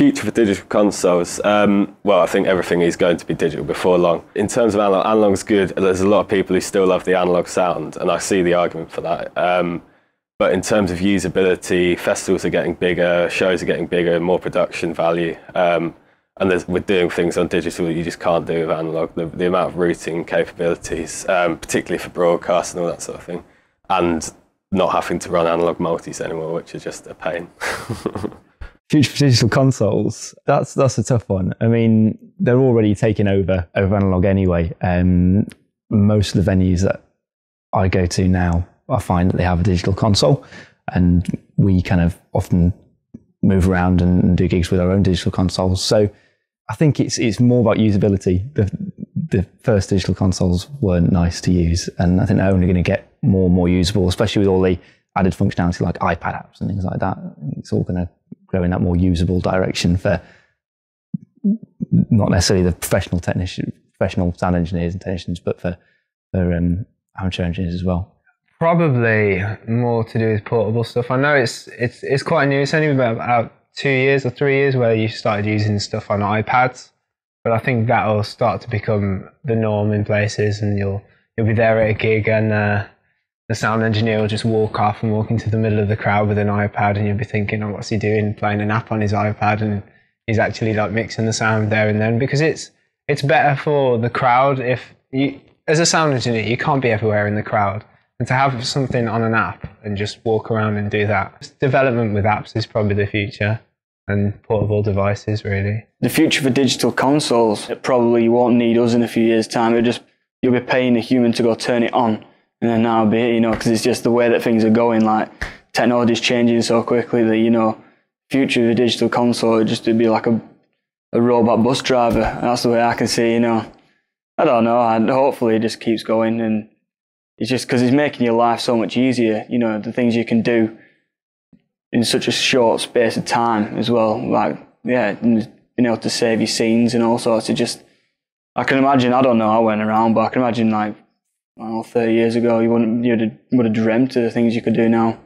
future for digital consoles, well, I think everything is going to be digital before long. In terms of analog's good. There's a lot of people who still love the analog sound, and I see the argument for that. But in terms of usability, festivals are getting bigger, shows are getting bigger, more production value. And we're doing things on digital that you just can't do with analog. The amount of routing capabilities, particularly for broadcast and all that sort of thing. And not having to run analog multis anymore, which is just a pain. Future for digital consoles, that's a tough one. I mean, they're already taking over analog anyway. Most of the venues that I go to now, I find that they have a digital console, and we kind of often move around and do gigs with our own digital consoles. So I think it's more about usability. The first digital consoles weren't nice to use, and I think they're only going to get more and more usable, especially with all the added functionality like iPad apps and things like that. It's all going to go in that more usable direction for not necessarily the professional sound engineers and technicians, but for amateur engineers as well. Probably more to do with portable stuff. I know it's quite new. It's only about 2 years or 3 years where you started using stuff on iPads, but I think that'll start to become the norm in places, and you'll be there at a gig, and the sound engineer will just walk off and walk into the middle of the crowd with an iPad, and you'll be thinking, oh, what's he doing, playing an app on his iPad, and he's actually like mixing the sound there and then, because it's better for the crowd. If you, as a sound engineer, you can't be everywhere in the crowd. And to have something on an app and just walk around and do that. Development with apps is probably the future, and portable devices, really. The future for digital consoles, it probably won't need us in a few years' time. You'll be paying a human to go turn it on, and then that'll be it, because it's just the way that things are going. Like, technology's changing so quickly that, future of a digital console, it'd be like a robot bus driver. That's the way I can see, I don't know, and hopefully it just keeps going, and it's just because it's making your life so much easier, the things you can do in such a short space of time as well. Like, yeah, and being able to save your scenes and all sorts of I can imagine, I don't know, I went around, but I can imagine 30 years ago, you would have dreamt of the things you could do now.